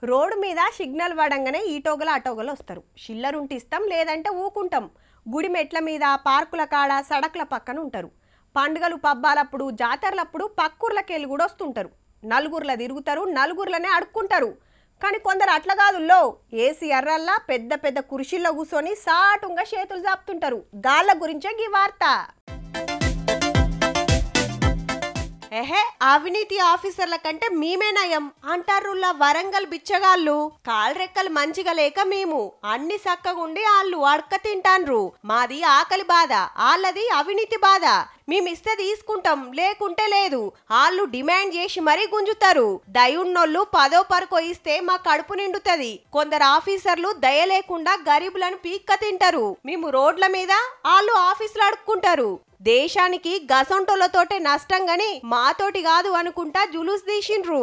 Road మీద signal పడంగానే ఈటోగల ఆటోగలు వస్తారు. చిల్లరుంటి ఇస్తాం లేదంటే ఊకుంటాం. గుడి మెట్ల మీద, పార్కుల కాడ, సడకుల పక్కన ఉంటారు. పండుగలు పబ్బాలప్పుడు, జాతరలప్పుడు పక్కూర్లకెళ్ళి కూడా వస్తుంటారు. నలుగుర్ల తిరుగుతారు, నలుగుర్లనే అడుక్కుంటారు. కానీ కొందరు అట్లా కాదుల్లో ఏసీ ఎర్రల్లా పెద్ద పెద్ద కుర్చీల్లో కూర్చొని సాటుంగా చేతులు జాపుతుంటారు. గాళ్ళ గురించే ఈ వార్త. ఎహే, అవినీతి ఆఫీసర్ల కంటే మేమే నయం అంటారుల్లా వరంగల్ బిచ్చగాళ్ళు. కాళ్ళరెక్కలు మంచిగా లేక మేము అన్ని సక్కగుండి వాళ్ళు అడక తింటాన్రు. మాది ఆకలి బాధ, వాళ్ళది అవినీతి బాధ. మేమిస్తే తీసుకుంటాం, లేకుంటే లేదు. వాళ్ళు డిమాండ్ చేసి మరీ గుంజుతారు. దయున్నోళ్ళు 10వ పరకో ఇస్తే మా కడుపు నిండుతుంది. కొందరు ఆఫీసర్లు దయ లేకుండా గరీబులను పీక్క తింటారు. మేము రోడ్ల మీద, వాళ్ళు ఆఫీసులు అడుక్కుంటారు. దేశానికి గసంటోళ్లతోటే నష్టం గాని మాతోటి కాదు అనుకుంటా జులుస్ తీసిండ్రు.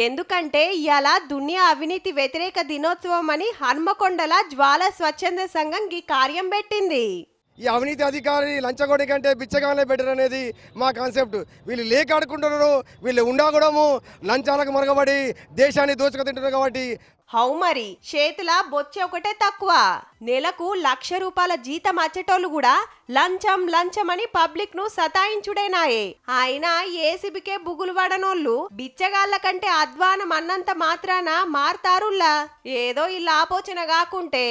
ఎందుకంటే ఇయాల దునియా అవినీతి వ్యతిరేక దినోత్సవం అని హన్మకొండల జ్వాల స్వచ్ఛంద సంఘం ఈ కార్యం పెట్టింది. ఈ అవినీతి అధికారి లంచగొండి కంటే బిచ్చగానే బెటర్ అనేది మా కాన్సెప్ట్. వీళ్ళు లేక ఆడుకుంటున్నారు, వీళ్ళు ఉండకూడము లంచాలకు మరగబడి దేశాన్ని దోచుకు తింటున్నారు. కాబట్టి హౌ మరి చేతుల బొచ్చే ఒకటే తక్కువ. నెలకు ₹1,00,000 జీతం వచ్చేటోళ్ళు కూడా లంచం లంచం అని పబ్లిక్ ను సతాయించుడేనాయే. ఆయన ఏసీబీకే బుగులు పడనోళ్ళు బిచ్చగాళ్ళ కంటే అధ్వానం అన్నంత మాత్రాన మారతారుల్లా. ఏదో ఇలా ఆపోచన కాకుంటే